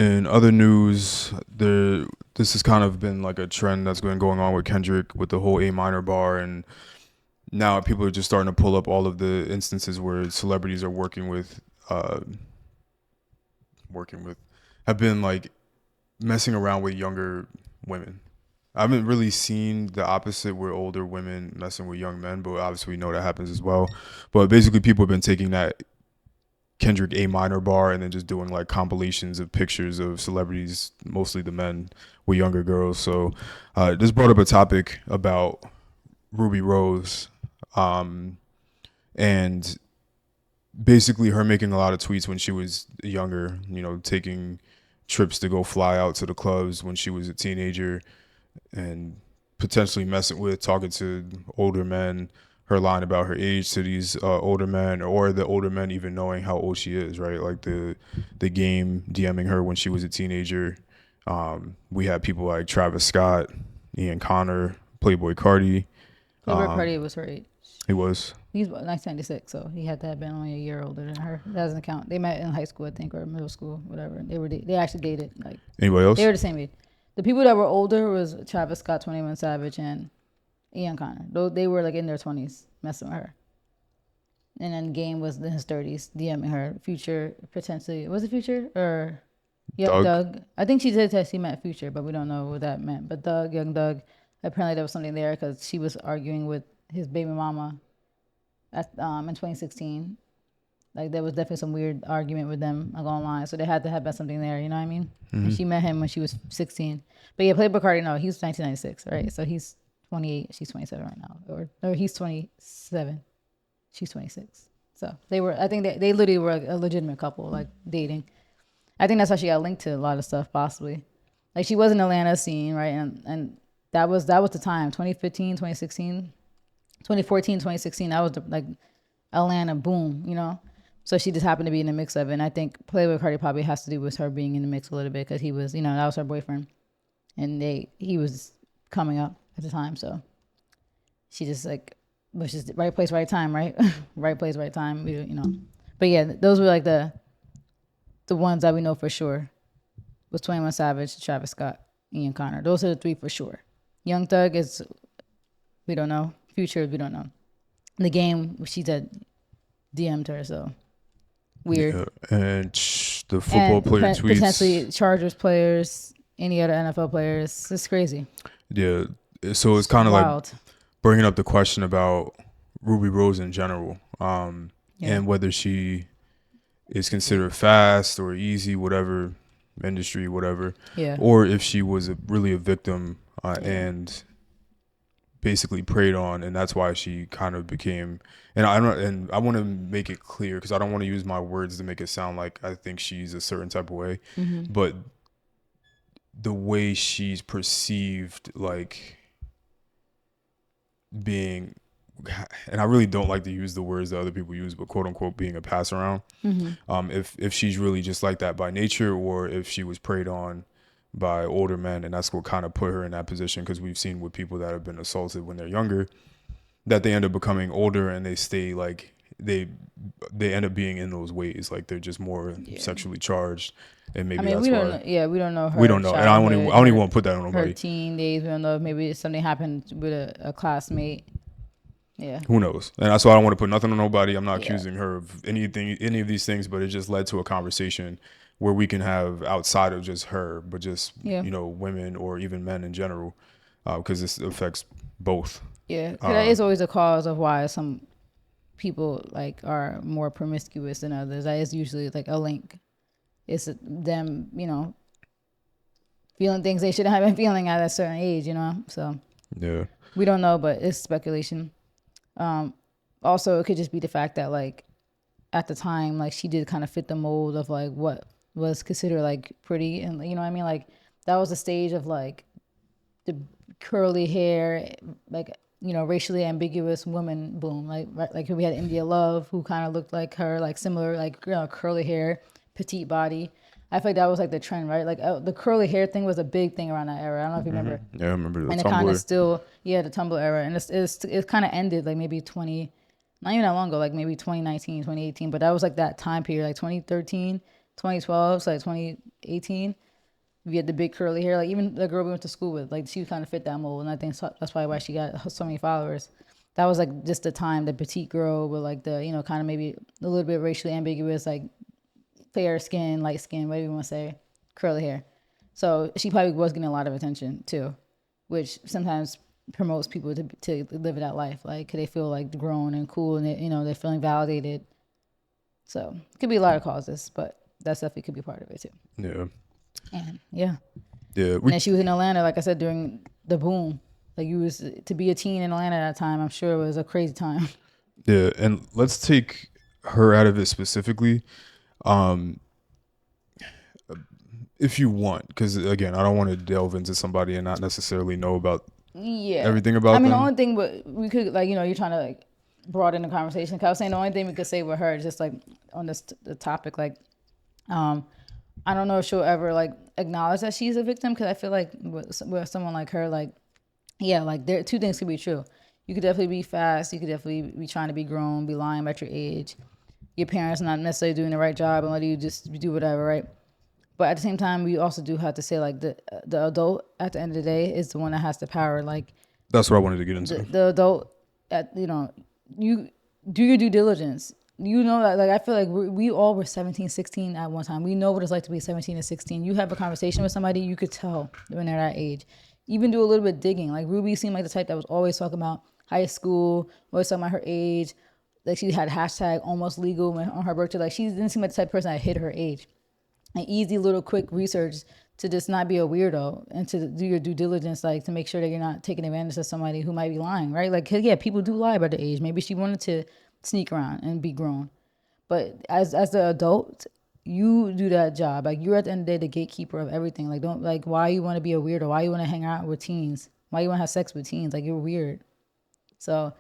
In other news, this has kind of been like a trend that's been going on with Kendrick with the whole A minor bar, and now people are just starting to pull up all of the instances where celebrities are working with, have been like messing around with younger women. I haven't really seen the opposite where older women messing with young men, but obviously we know that happens as well. But basically, people have been taking that Kendrick A minor bar and then just doing like compilations of pictures of celebrities, mostly the men, with younger girls. So this brought up a topic about Ruby Rose, um, and basically her making a lot of tweets when she was younger. You know, taking trips to go fly out to the clubs when she was a teenager, and potentially messing with, talking to older men, her line about her age to these older men, or the older men even knowing how old she is, right? Like the game DMing her when she was a teenager. We had people like Travis Scott, Ian Connor, Playboy Cardi. Playboy Cardi was her age. He was. He's 1996, so he had to have been only a year older than her. That doesn't count. They met in high school, I think, or middle school, whatever. They actually dated. Like Anybody else? they were the same age. The people that were older was Travis Scott, 21 Savage, and Ian Connor. Though they were like in their 20s messing with her. And then Game was in his 30s DMing her. Future potentially was it Future or Doug. I think she did say she met Future, but we don't know what that meant. But Young Doug, apparently there was something there because she was arguing with his baby mama in 2016. Like there was definitely some weird argument with them like online, so they had to have been something there. You know what I mean? Mm-hmm. And she met him when she was 16. But yeah, Playboy Cardi, no, he's 1996, right? So he's 28. She's 27 right now, or he's 27. She's 26. So they were. I think they literally were a legitimate couple, like dating. I think that's how she got linked to a lot of stuff, possibly. Like she was in Atlanta scene, right? And that was the time, 2015, 2016, 2014, 2016. That was like Atlanta boom, you know? So she just happened to be in the mix of it. And I think Playboy Cardi probably has to do with her being in the mix a little bit because he was, you know, that was her boyfriend. And he was coming up at the time. So she just like, was just right place, right time, right? Right place, right time, you know. But yeah, those were like the ones that we know for sure was 21 Savage, Travis Scott, Ian Connor. Those are the three for sure. Young Thug is, we don't know. Future, we don't know. The Game, she said DM'd her, so weird. Yeah. And the football player tweets. Potentially Chargers players, any other NFL players. It's crazy. Yeah. So it's kind of like bringing up the question about Ruby Rose in general, and whether she is considered fast or easy, whatever industry, whatever, or if she was really a victim and basically preyed on, and that's why she kind of became. And I want to make it clear because I don't want to use my words to make it sound like I think she's a certain type of way, but the way she's perceived, like being, and I really don't like to use the words that other people use, but quote unquote being a pass around. If she's really just like that by nature, or if she was preyed on by older men, and that's what kind of put her in that position. Because we've seen with people that have been assaulted when they're younger, that they end up becoming older and they stay like they end up being in those ways, like they're just more sexually charged. And maybe that's we why. Don't know. Yeah, we don't know her. We don't know, and I don't even want to put that on nobody. Her teen days, we don't know if maybe something happened with a classmate. Yeah. Who knows? And that's why I don't want to put nothing on nobody. I'm not accusing her of any of these things, but it just led to a conversation where we can have outside of just her, but just you know, women or even men in general, because this affects both. Yeah, that is always a cause of why some people like are more promiscuous than others. That is usually like a link. It's them, you know, feeling things they shouldn't have been feeling at a certain age, you know. So yeah, we don't know, but it's speculation. Also, it could just be the fact that like at the time, like she did kind of fit the mold of like what was considered like pretty, and you know what I mean. Like that was the stage of like the curly hair, like, you know, racially ambiguous woman boom. Like we had India Love, who kind of looked like her, like similar, like, you know, curly hair, petite body. I feel like that was like the trend, right? Like the curly hair thing was a big thing around that era. I don't know if you remember. Yeah, I remember the and Tumblr. It kind of still, the Tumblr era, and it kind of ended like maybe not even that long ago, like maybe 2019, 2018. But that was like that time period, like 2013, 2012 to like 2018. We had the big curly hair. Like even the girl we went to school with, like she kind of fit that mold, and I think that's probably why she got so many followers. That was like just the time, the petite girl with like the kind of maybe a little bit racially ambiguous, like fair skin, light skin, whatever you want to say, curly hair. So she probably was getting a lot of attention too, which sometimes promotes people to live that life. Like they feel like grown and cool, and they're feeling validated. So it could be a lot of causes, but that's definitely could be part of it too. Yeah. And yeah. Yeah. And then she was in Atlanta, like I said, during the boom. Like you was to be a teen in Atlanta at that time, I'm sure it was a crazy time. Yeah. And let's take her out of it specifically. If you want, because again, I don't want to delve into somebody and not necessarily know about everything about them. The them. only thing we could you're trying to like broaden the conversation. Cause I was saying the only thing we could say with her is just like on the topic, like, I don't know if she'll ever like acknowledge that she's a victim. Cause I feel like with someone like her, like, yeah, like there two things could be true. You could definitely be fast. You could definitely be trying to be grown, be lying about your age. Your parents not necessarily doing the right job and letting you just do whatever, right? But at the same time, we also do have to say like the adult at the end of the day is the one that has the power. Like that's what I wanted to get into. The adult, you do your due diligence. You know that, like, I feel like we all were 17, 16 at one time. We know what it's like to be 17 and 16. You have a conversation with somebody, you could tell when they're that age. Even do a little bit of digging. Like Ruby seemed like the type that was always talking about high school, always talking about her age. Like she had hashtag almost legal on her birthday. Like she didn't seem like the type of person that hid her age. An easy little quick research to just not be a weirdo and to do your due diligence, like to make sure that you're not taking advantage of somebody who might be lying, right? Like, yeah, people do lie about their age. Maybe she wanted to sneak around and be grown. But as the adult, you do that job. Like you're at the end of the day the gatekeeper of everything. Like don't like why you want to be a weirdo? Why you want to hang out with teens? Why you want to have sex with teens? Like you're weird. So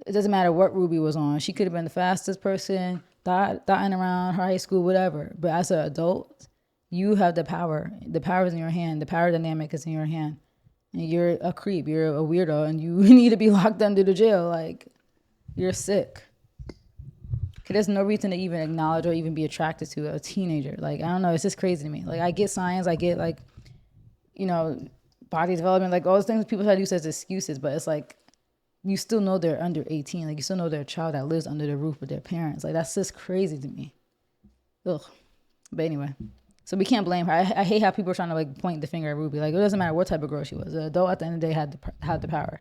it doesn't matter what Ruby was on. She could have been the fastest person, dotting around her high school, whatever. But as an adult, you have the power. The power is in your hand. The power dynamic is in your hand. And you're a creep. You're a weirdo. And you need to be locked under the jail. Like, you're sick. Because there's no reason to even acknowledge or even be attracted to a teenager. Like, I don't know. It's just crazy to me. Like, I get science. I get, like, body development. Like, all those things people try to use as excuses. But it's like, you still know they're under 18. Like, you still know they're a child that lives under the roof with their parents. Like, that's just crazy to me. Ugh. But anyway. So we can't blame her. I hate how people are trying to, like, point the finger at Ruby. Like, it doesn't matter what type of girl she was. The adult at the end of the day had the power.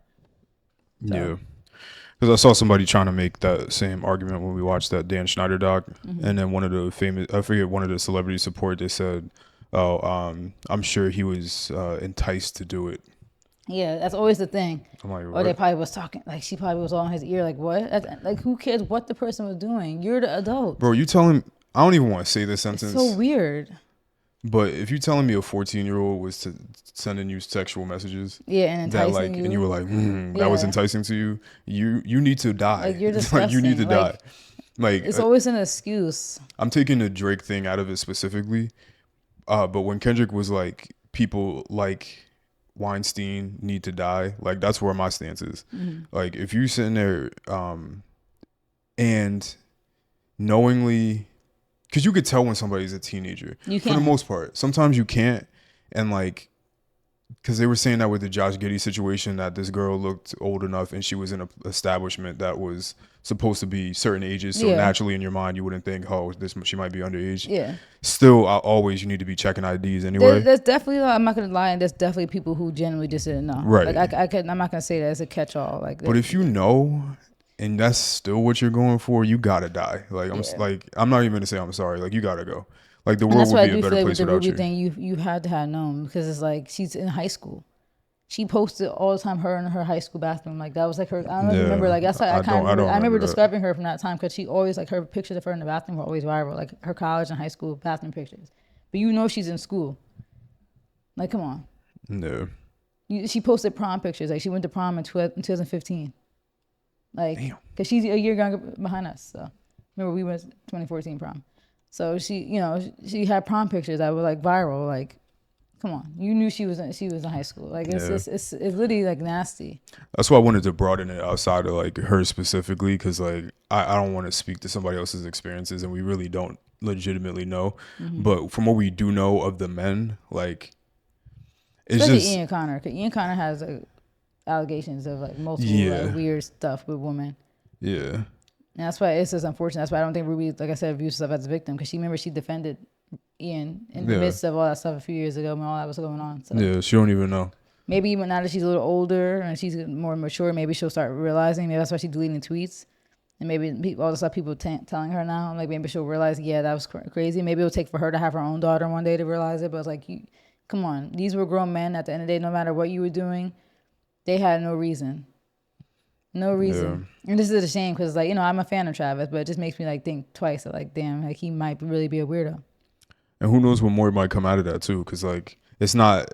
So. Yeah. Because I saw somebody trying to make that same argument when we watched that Dan Schneider doc. Mm-hmm. And then one of the celebrity support, they said, I'm sure he was enticed to do it. Yeah, that's always the thing. I'm like, or they probably was talking, like she probably was all in his ear, like what? Like who cares what the person was doing? You're the adult. Bro, you tell him, I don't even want to say this sentence. It's so weird. But if you're telling me a 14-year-old was sending you sexual messages, yeah, and enticing you, and you were like, that was enticing to you, you need to die. Like you're disgusting. Like you need to die. Like it's always an excuse. I'm taking the Drake thing out of it specifically, but when Kendrick was like, people like Weinstein need to die, like that's where my stance is. Mm-hmm. Like if you sitting there and knowingly, because you could tell when somebody's a teenager for the most part. Sometimes you can't, and like because they were saying that with the Josh Giddey situation, that this girl looked old enough and she was in an establishment that was supposed to be certain ages, so naturally in your mind you wouldn't think, oh, she might be underage. Yeah. Still, you need to be checking IDs anyway. There's definitely, I'm not gonna lie, and there's definitely people who genuinely just didn't know. Right. Like I'm not gonna say that as a catch-all. Like, but if you know, and that's still what you're going for, you gotta die. Like I'm not even gonna say I'm sorry. Like you gotta go. Like the world would be a better place without you. Thing you had to have known, because it's like she's in high school. She posted all the time her in her high school bathroom. Like that was like her. I don't remember. Like that's like I remember discovering her from that time, because she always, like, her pictures of her in the bathroom were always viral. Like her college and high school bathroom pictures. But you know she's in school. Like come on. No. She posted prom pictures. Like she went to prom in 2015. Like because she's a year younger behind us. So remember we went 2014 prom. So she had prom pictures that were like viral. Like, come on, you knew she was in high school. Like it's literally like nasty. That's why I wanted to broaden it outside of like her specifically, because like I don't want to speak to somebody else's experiences, and we really don't legitimately know. But from what we do know of the men, like it's Especially just Ian Connor, because Ian Connor has allegations of like multiple like yeah, weird stuff with women. yeah, And that's why it's just unfortunate. That's why I don't think Ruby, like I said, views herself as a victim, because she defended Ian in the yeah, midst of all that stuff a few years ago when all that was going on. So yeah. She don't even know. maybe even now that she's a little older and she's more mature, maybe she'll start realizing. Maybe that's why she's deleting tweets. And maybe all the stuff people telling her now, like maybe she'll realize, yeah, that was crazy. Maybe it'll take for her to have her own daughter one day to realize it. But it's like, come on, these were grown men. At the end of the day, no matter what you were doing, they had no reason. No Yeah, reason. And this is a shame because, like, I'm a fan of Travis, but it just makes me like think twice. Like, damn, like he might really be a weirdo. and who knows what more might come out of that too? Because like it's not.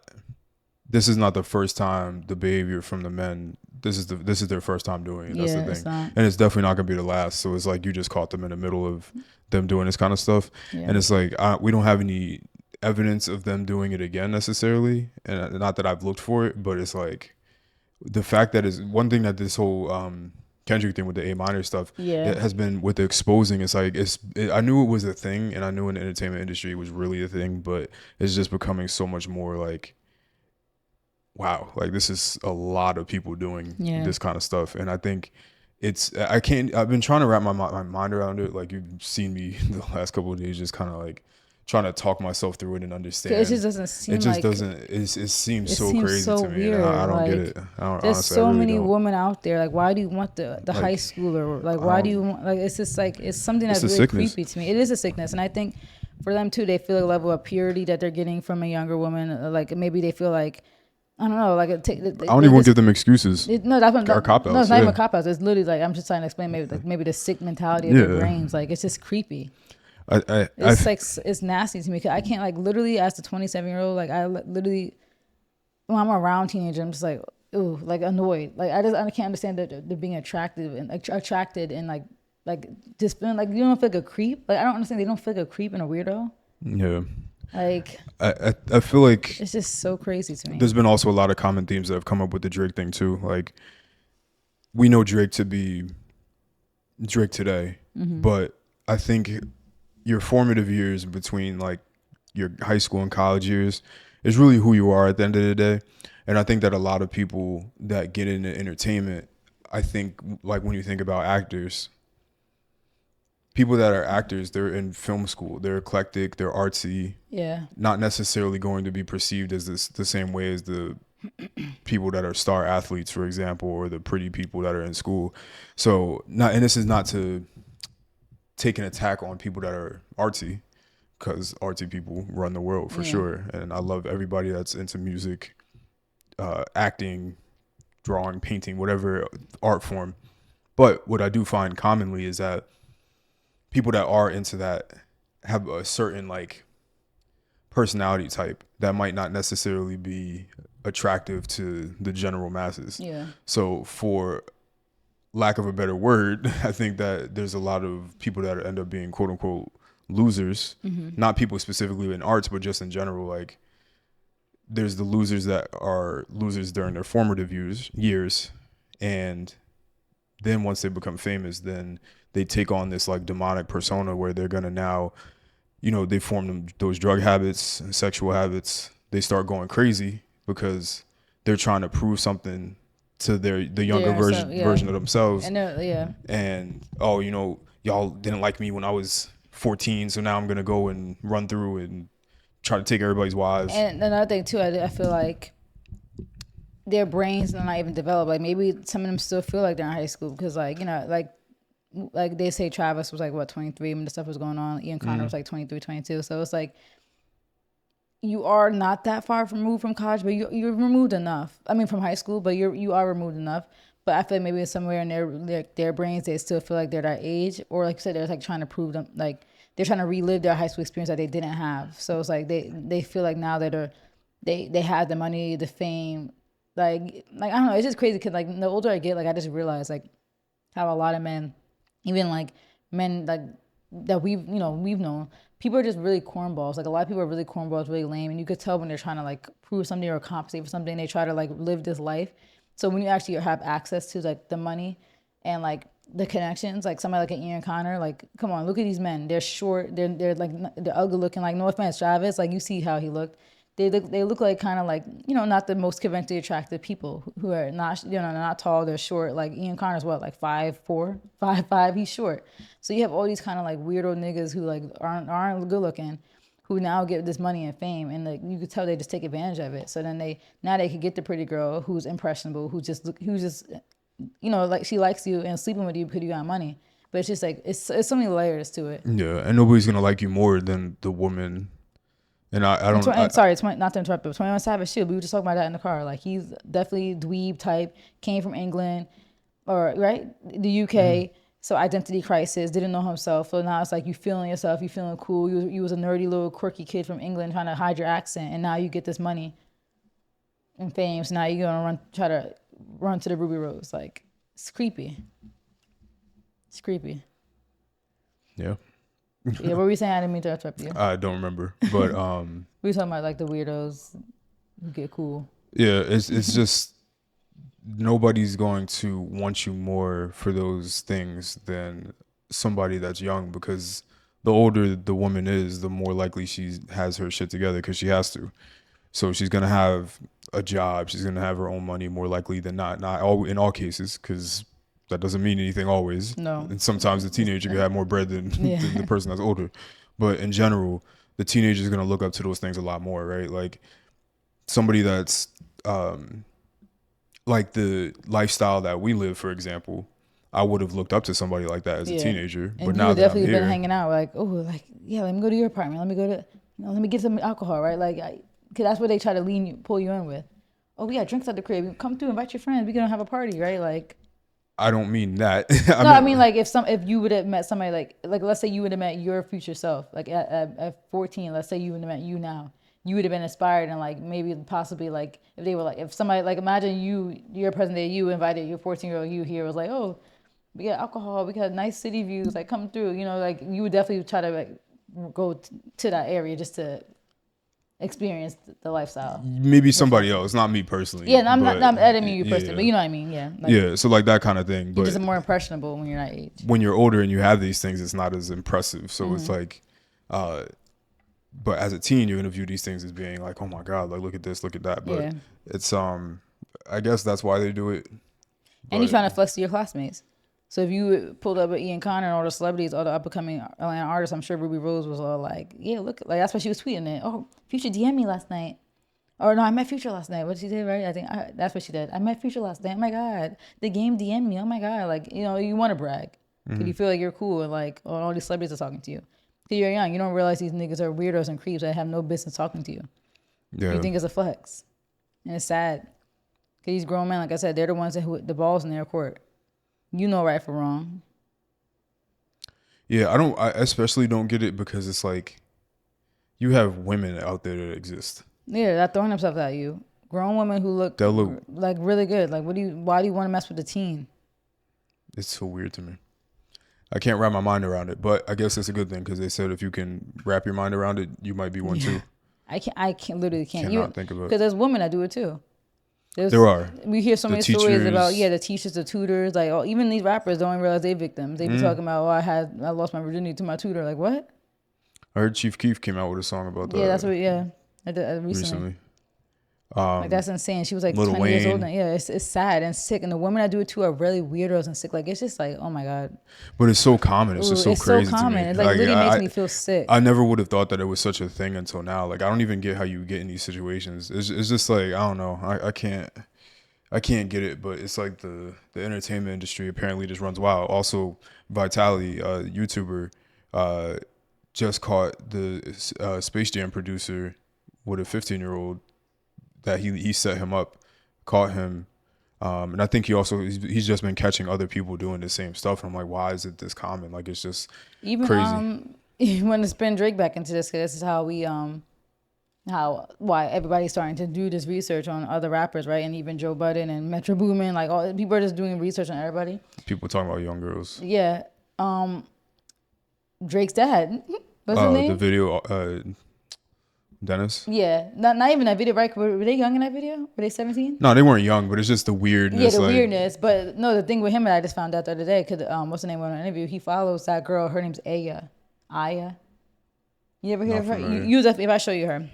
This is not the first time the behavior from the men. This is their first time doing it. That's the Yeah, it's thing, not. and it's definitely not gonna be the last. So it's like you just caught them in the middle of them doing this kind of stuff, Yeah. and it's like we don't have any evidence of them doing it again necessarily, and not that I've looked for it, but it's like the fact that is one thing that this whole Kendrick thing with the A minor stuff Yeah. it has been with the exposing. It's like I knew it was a thing, and I knew in the entertainment industry it was really a thing, but it's just becoming so much more like wow, like this is a lot of people doing Yeah. this kind of stuff. And I think I've been trying to wrap my mind around it. Like you've seen me the last couple of days, just kind of like trying to talk myself through it and understand. It just doesn't seem It just like doesn't, it seems it so seems crazy so to me. weird. And I don't get Like, it. I don't, there's honestly, I so really many don't. women out there. Like, why do you want the Like, high schooler? Like, I why do don't, you want, like, it's just like, it's something it's that's a really sickness. creepy to me. It is a sickness. And I think for them too, they feel a level of purity that they're getting from a younger woman. Like, maybe they feel like, I don't know, like, I don't even want to give them excuses no, that's what, or cop no, it's outs. not even Yeah. a cop out. It's literally like, I'm just trying to explain maybe the sick mentality of their Yeah. brains. Like, it's just creepy. I It's like, it's nasty to me. 'Cause I can't, like, literally as a 27-year-old, like, I literally, when I'm around teenagers, I'm just like, ooh, like annoyed. Like, I can't understand that they're being attractive and attracted and like just feeling like you don't feel like a creep. Like, I don't understand. They don't feel like a creep and a weirdo. yeah. Like, I feel like it's just so crazy to me. there's been also a lot of common themes that have come up with the Drake thing too. Like we know Drake to be Drake today, but I think your formative years between like your high school and college years is really who you are at the end of the day. And I think that a lot of people that get into entertainment, I think like when you think about actors, people that are actors, they're in film school, they're eclectic, they're artsy, Yeah. not necessarily going to be perceived as the same way as the people that are star athletes, for example, or the pretty people that are in school. So and this is not to take an attack on people that are artsy, because artsy people run the world for sure. And I love everybody that's into music, acting, drawing, painting, whatever art form. But what I do find commonly is that people that are into that have a certain like personality type that might not necessarily be attractive to the general masses. Yeah. So for lack of a better word, I think that there's a lot of people that end up being quote unquote losers, not people specifically in arts, but just in general. Like there's the losers that are losers during their formative years. And then once they become famous, then they take on this like demonic persona where they're going to now, they form those drug habits and sexual habits. They start going crazy because they're trying to prove something to the younger version of themselves. And And y'all didn't like me when I was 14, so now I'm gonna go and run through and try to take everybody's wives. And another thing too, I feel like their brains are not even developed. Like maybe some of them still feel like they're in high school because like they say Travis was like what 23 when the stuff was going on. Ian Connor was like 23, 22. So it's like you are not that far removed from college, but you're removed enough. I mean, from high school, but you are removed enough. But I feel like maybe somewhere in their brains they still feel like they're that age, or like you said, they're like trying to prove them, like they're trying to relive their high school experience that they didn't have. So it's like they feel like now that they have the money, the fame, like I don't know. It's just crazy because like the older I get, like I just realize like how a lot of men, even like men like that we've known, people are just really cornballs. Like a lot of people are really cornballs, really lame, and you could tell when they're trying to like prove something or compensate for something. They try to like live this life. So when you actually have access to like the money and like the connections, like somebody like an Ian Connor, like come on, look at these men. They're short. They're like they're ugly looking. Like no offense, Travis. Like you see how he looked. They look like kind of like not the most conventionally attractive people who are not not tall. They're short. Like Ian Connor's what like 5'4", 5'5". He's short. So you have all these kind of like weirdo niggas who like aren't good looking, who now get this money and fame, and like you could tell they just take advantage of it. So then they could get the pretty girl who's impressionable, who's just like she likes you and sleeping with you because you got money. But it's just like it's so many layers to it. Yeah, and nobody's gonna like you more than the woman. And I And, don't. sorry, not to interrupt, but 21 Savage too. We were just talking about that in the car. Like he's definitely dweeb type, came from England or right the UK. So identity crisis, didn't know himself. So now it's like you feeling yourself, you feeling cool. You was a nerdy little quirky kid from England trying to hide your accent, and now you get this money and fame. So now you're gonna try to run to the Ruby Rose. Like it's creepy. It's creepy. Yeah. Yeah, what were you saying? I didn't mean to interrupt you. I don't remember, but We were talking about like the weirdos who get cool. yeah, it's just nobody's going to want you more for those things than somebody that's young, because the older the woman is, the more likely she has her shit together because she has to. So she's gonna have a job, she's gonna have her own money more likely than not. Not all in all cases, because that doesn't mean anything always. No. And sometimes the teenager can have more bread than, Yeah. than the person that's older. But in general, the teenager is gonna look up to those things a lot more, right? Like somebody that's like the lifestyle that we live, for example, I would have looked up to somebody like that as a teenager. And but you now would that I'm definitely here, been hanging out like, oh, like, yeah, let me go to your apartment. Let me go to, let me get some alcohol, right? Like, cause that's what they try to pull you in with. Oh, we got drinks at the crib. Come through, invite your friends. We gonna have a party, right? Like, I don't mean that. I mean like if you would have met somebody like let's say you would have met your future self like at 14. Let's say you would have met you now. You would have been inspired and like maybe possibly like if they were like if somebody like imagine your present day you invited your 14-year-old you here was like, oh, we got alcohol, we got nice city views, like come through, like you would definitely try to like go to that area just to experience the lifestyle. Maybe somebody else, not me personally. Yeah, I'm not I didn't mean you personally, yeah. but you know what I mean. Yeah. Like, Yeah, so like that kind of thing. you're But just more impressionable when you're that age. when you're older and you have these things, it's not as impressive. So it's like, but as a teen, you're gonna view these things as being like, oh my god, like look at this, look at that. But it's I guess that's why they do it. And you're trying to flex to your classmates. So if you pulled up with Ian Connor and all the celebrities, all the up and coming Atlanta artists, I'm sure Ruby Rose was all like, yeah, look, like that's why she was tweeting it. Oh, Future DM'd me last night. Or no, I met Future last night. What did she say, right? I think that's what she did. I met Future last night. Oh my God. The game DM'd me. Oh my God. Like, you want to brag. Because you feel like you're cool and like all these celebrities are talking to you. Because you're young. You don't realize these niggas are weirdos and creeps that have no business talking to you. Yeah. You think it's a flex. And it's sad. Because these grown men, like I said, they're the ones that the ball's in their court. You know right from wrong. Yeah, I especially don't get it because it's like you have women out there that exist. Yeah, they're throwing themselves at you. Grown women who look like really good. Like, why do you want to mess with a teen? It's so weird to me. I can't wrap my mind around it, but I guess it's a good thing because they said if you can wrap your mind around it, you might be one too. I literally can't. Cannot think about it. Because there's women that do it too. There are. We hear so many stories about the teachers, the tutors, like even these rappers don't even realize they victims. They be talking about, oh, I lost my virginity to my tutor. Like what? I heard Chief Keef came out with a song about that. Yeah, that's what. Yeah, I did recently. Like that's insane. She was like 20 years old. And, yeah, it's sad and sick. And the women that do it too are really weirdos and sick. Like it's just like, oh my god. But it's so common. It's just so crazy. It's so common. To me. It like literally makes me feel sick. I never would have thought that it was such a thing until now. Like I don't even get how you get in these situations. It's just like I don't know. I can't get it. But it's like the entertainment industry apparently just runs wild. Also, Vitaly, YouTuber, just caught the Space Jam producer with a 15-year-old. That he set him up, caught him, and I think he's just been catching other people doing the same stuff. And I'm like, why is it this common? Like it's just crazy. You want to spin Drake back into this, because this is how we why everybody's starting to do this research on other rappers, right? And even Joe Budden and Metro Boomin, like all people are just doing research on everybody. People talking about young girls. Yeah, Drake's dad. What's his name? The video. Dennis. Yeah, not even that video, right? Were they young in that video? Were they 17? No, they weren't young, but it's just the Yeah, weirdness. the Like, weirdness. But no, the thing with him that I just found out the other day, because what's the name of an interview? He follows that girl. Her name's Aya. Aya. You ever hear not of her? familiar. Use if I show you her.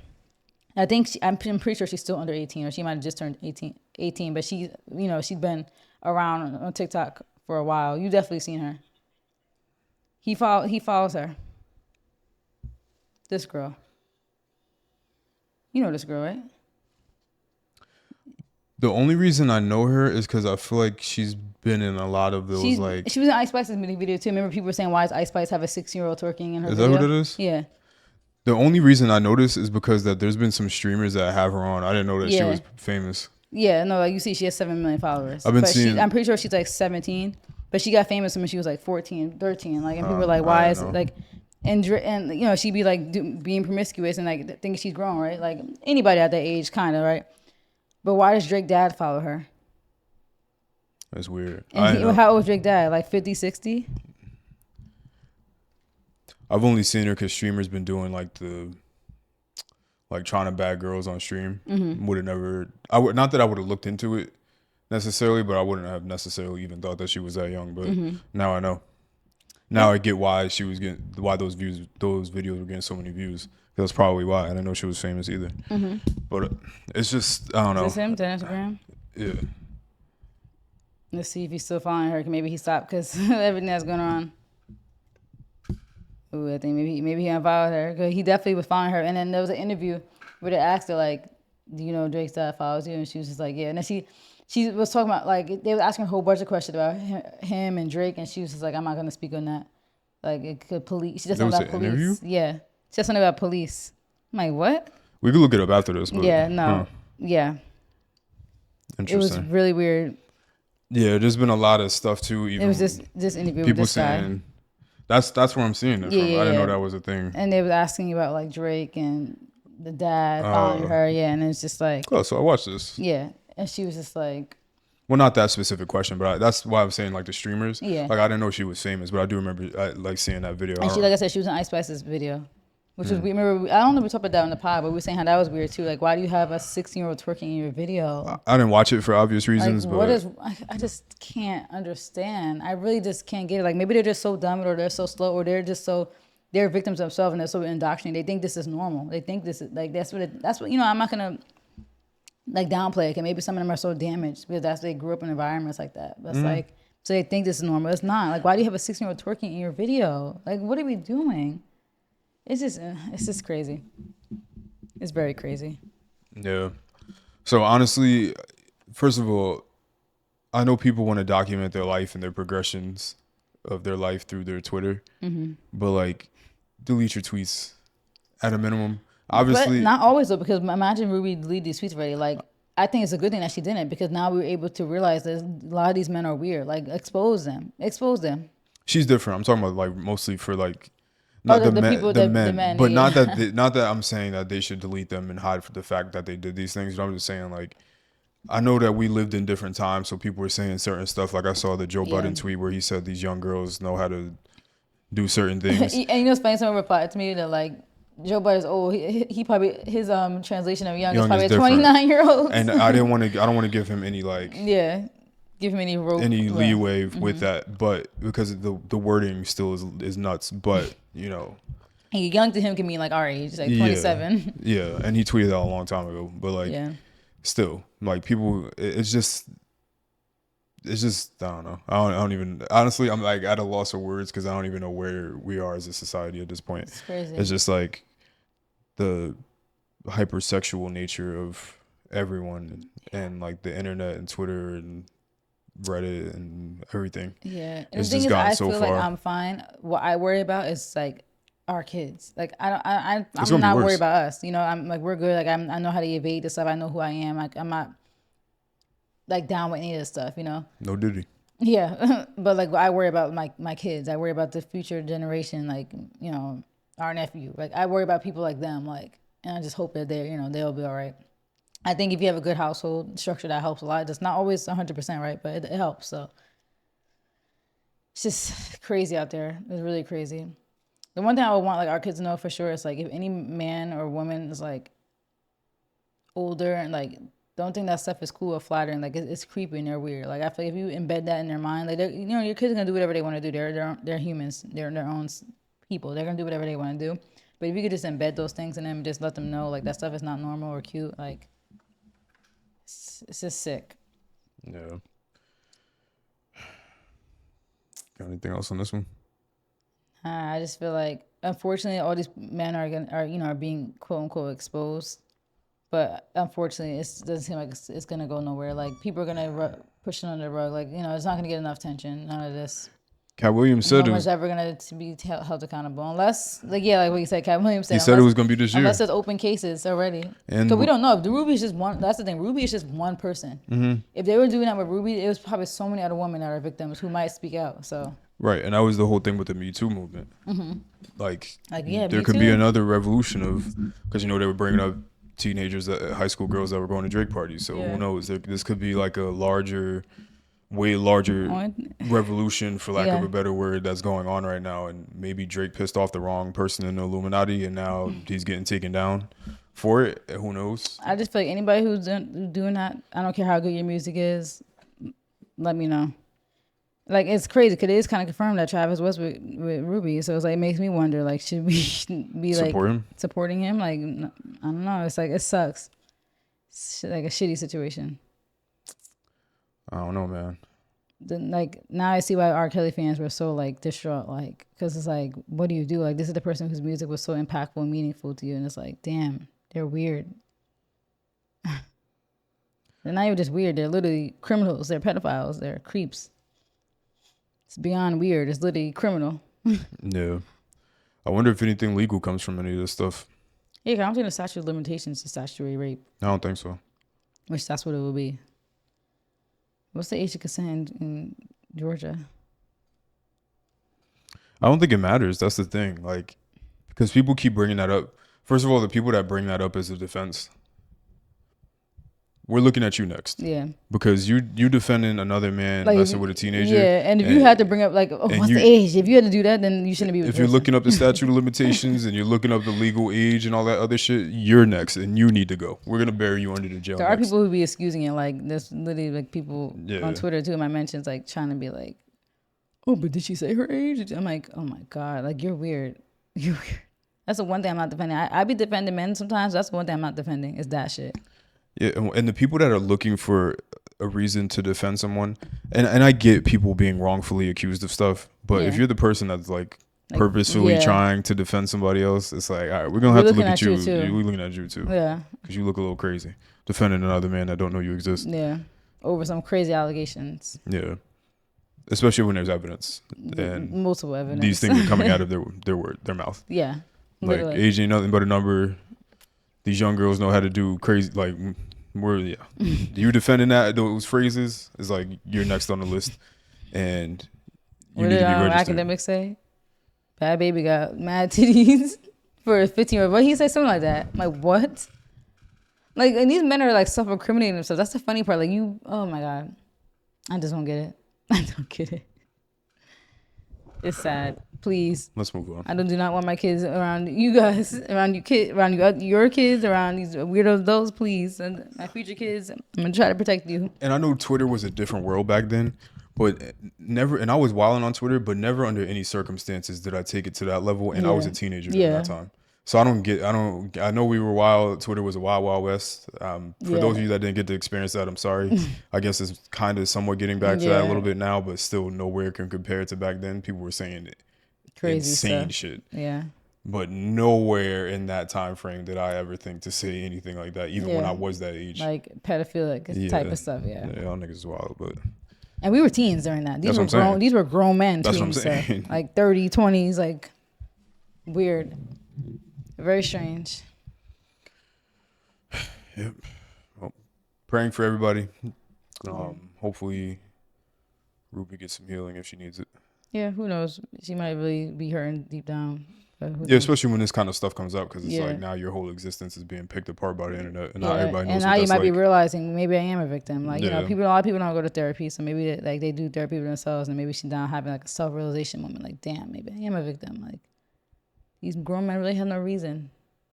I think I'm pretty sure she's still under 18, or she might have just turned 18. But she, she's been around on TikTok for a while. You definitely seen her. He follows her. This girl. You know this girl, right? The only reason I know her is because I feel like she's been in a lot of those. She was in Ice Spice's video too. Remember people were saying, why does Ice Spice have a 16-year-old twerking in her Is video? that what it is? Yeah. The only reason I know this is because that there's been some streamers that have her on. I didn't know that she was famous. Yeah, no, like you see, she has 7 million followers. I've been seeing. I'm pretty sure she's like 17, but she got famous when she was like 14, 13. Like, and people were like, why is it like, and she'd be like being promiscuous and like thinking she's grown, right? Like anybody at that age, kind of, right? But why does Drake dad follow her? That's weird. And how old was Drake dad? Like 50, 60? I've only seen her because streamers been doing like trying to bag girls on stream. Would have never. Not that I would have looked into it necessarily, but I wouldn't have necessarily even thought that she was that young. But now I know. Now I get why why those videos were getting so many views. That's probably why. I didn't know she was famous either. But it's just, I don't know. Is this him to Instagram? Yeah. Let's see if he's still following her. Maybe he stopped because everything that's going on. Ooh, I think maybe he unfollowed her. Cause he definitely was following her. And then there was an interview where they asked her, like, do you know Drake's dad follows you? And she was just like, yeah. And then she was talking about, like, they were asking her a whole bunch of questions about him and Drake. And she was just like, I'm not going to speak on that. Like, it could police. She just something about police. Interview? Yeah. She said something about police. I'm like, what? We could look it up after this. But, yeah, no. Yeah. Interesting. It was really weird. Yeah, there's been a lot of stuff too. Even it was this interview people with this saying guy. That's where I'm seeing it from. I didn't know that was a thing. And they was asking about like Drake and the dad following her. Yeah, and it's just like. Oh, so I watched this. Yeah, and she was just like. Well, not that specific question, but that's why I'm saying like the streamers. Yeah. Like I didn't know she was famous, but I do remember like seeing that video. And she, like I said, she was in Ice Spice's video. Which was weird. Remember, I don't know if we talked about that on the pod, but we were saying how that was weird too. Like, why do you have a 16-year-old twerking in your video? I didn't watch it for obvious reasons, like, but I just can't understand. I really just can't get it. Like, maybe they're just so dumb, or they're so slow, or they're victims themselves and they're so indoctrinated. They think this is normal. They think this is like that's what I'm not gonna like downplay it. And maybe some of them are so damaged because they grew up in environments like that. That's like so they think this is normal. It's not. Like, why do you have a 16-year-old twerking in your video? Like, what are we doing? It's just crazy. It's very crazy. Yeah. So honestly, first of all, I know people want to document their life and their progressions of their life through their Twitter, but like, delete your tweets at a minimum. Obviously, but not always though, because imagine Ruby deleted these tweets already. Like, I think it's a good thing that she didn't, because now we were able to realize that a lot of these men are weird. Like, expose them. She's different. I'm talking about like mostly for like. Not the men, but not that I'm saying that they should delete them and hide for the fact that they did these things. But I'm just saying, like, I know that we lived in different times, so people were saying certain stuff. Like I saw the Joe Budden tweet where he said these young girls know how to do certain things. And you know, it's funny. Someone replied to me that like Joe Budden's old. He probably his translation of young is probably a 29-year-old. And I don't want to give him any like give him any leeway with that, but because the wording still is nuts. But you know, and young to him can mean like our age, like 27. Yeah, and he tweeted that a long time ago. But like, still, like people, it's just I don't know. I don't even honestly. I'm like at a loss of words because I don't even know where we are as a society at this point. It's crazy. It's just like the hypersexual nature of everyone and like the internet and Twitter and Reddit and everything. Yeah, and the thing is, I feel like I'm fine. What I worry about is like our kids. Like I'm not worried about us. You know, I'm like we're good. Like I know how to evade this stuff. I know who I am. Like I'm not like down with any of this stuff. You know. No duty. Yeah, but like I worry about my kids. I worry about the future generation. Like you know our nephew. Like I worry about people like them. Like and I just hope that they'll be all right. I think if you have a good household structure, that helps a lot. It's not always 100% right, but it helps. So it's just crazy out there. It's really crazy. The one thing I would want like our kids to know for sure is like if any man or woman is like older and like don't think that stuff is cool or flattering. Like it's creepy and they're weird. Like I feel like if you embed that in their mind, like you know your kids are gonna do whatever they want to do. They're humans. They're their own people. They're gonna do whatever they want to do. But if you could just embed those things in them, and just let them know like that stuff is not normal or cute. Like it's just sick. Yeah. Got anything else on this one? I just feel like unfortunately all these men are being quote unquote exposed. But unfortunately, it doesn't seem like it's gonna go nowhere. Like people are gonna push it under the rug. Like it's not gonna get enough attention. None of this. Cat Williams said No it one's was. ever gonna be held accountable unless, like what you said, Cat Williams said. He said it was gonna be this year. Unless there's open cases already. And Because we don't know if the Ruby is just one. That's the thing. Ruby is just one person. Mm-hmm. If they were doing that with Ruby, it was probably so many other women that are victims who might speak out. So. Right, and that was the whole thing with the Me Too movement. Mm-hmm. Like yeah, there could be another revolution of because they were bringing up teenagers, high school girls that were going to Drake parties. So who knows? This could be like a way larger revolution, for lack of a better word, that's going on right now. And maybe Drake pissed off the wrong person in the Illuminati, and now he's getting taken down for it. Who knows? I just feel like anybody who's doing that, I don't care how good your music is, let me know. Like it's crazy because it is kind of confirmed that Travis was with Ruby, so it's like it makes me wonder like should we be like supporting him? Like I don't know. It's like it sucks. It's like a shitty situation. I don't know, man. Then like now I see why R. Kelly fans were so like distraught, like because it's like what do you do? Like this is the person whose music was so impactful and meaningful to you, and it's like damn, they're weird. They're not even just weird. They're literally criminals. They're pedophiles. They're creeps. It's beyond weird. It's literally criminal. Yeah. I wonder if anything legal comes from any of this stuff. Yeah, 'cause I don't think the statute of limitations is statutory rape. I don't think so. Which that's what it will be. What's the age of consent in Georgia? I don't think it matters. That's the thing. Like, because people keep bringing that up. First of all, the people that bring that up as a defense, we're looking at you next. Yeah. Because you defending another man like messing with a teenager. Yeah, and if you had to bring up like, what's the age? If you had to do that, then you shouldn't be with If you're looking up the statute of limitations and you're looking up the legal age and all that other shit, you're next and you need to go. We're going to bury you under the jail. There are people who be excusing it. Like, there's literally like people on Twitter too in my mentions like trying to be like, oh, but did she say her age? I'm like, oh my God, like you're weird. You're weird. That's the one thing I'm not defending. I be defending men sometimes. That's the one thing I'm not defending is that shit. Yeah, and the people that are looking for a reason to defend someone, and I get people being wrongfully accused of stuff, but if you're the person that's like purposefully trying to defend somebody else, it's like, all right, we're gonna have to look at you. We're looking at you too. Yeah, because you look a little crazy defending another man that don't know you exist. Yeah, over some crazy allegations. Yeah, especially when there's evidence and multiple evidence. These things are coming out of their mouth. Yeah, literally. Like age ain't nothing but a number. These young girls know how to do crazy, like, you defending those phrases is like you're next on the list, and you need to be registered. Academics say, "Bad baby got mad titties for a 15-year-old." What he say something like that? I'm like what? Like, and these men are like self-incriminating themselves. That's the funny part. Like oh my God, I just don't get it. I don't get it. It's sad. Please. Let's move on. I do not want my kids around you guys, around your kids, around these weirdos. Those, please. And my future kids, I'm gonna try to protect you. And I know Twitter was a different world back then, but never. And I was wilding on Twitter, but never under any circumstances did I take it to that level. And I was a teenager at that time. So I know we were wild. Twitter was a wild, wild west. For those of you that didn't get to experience that, I'm sorry. I guess it's kind of somewhat getting back to that a little bit now, but still nowhere can compare to back then. People were saying crazy insane shit. Yeah. But nowhere in that time frame did I ever think to say anything like that, even when I was that age. Like pedophilic type of stuff, Yeah, y'all niggas is wild, but... And we were teens during that. These were grown men. That's what I'm saying. Like 30, 20s, like weird. Very strange. Yep. Well, praying for everybody. Hopefully Ruby gets some healing if she needs it. Yeah, who knows? She might really be hurting deep down. Yeah, especially when this kind of stuff comes up, because it's like now your whole existence is being picked apart by the internet, and not everybody knows. And now you might be realizing maybe I am a victim. Like a lot of people don't go to therapy, so maybe they do therapy with themselves, and maybe she's down having like a self-realization moment. Like, damn, maybe I am a victim. Like, These grown men really have no reason.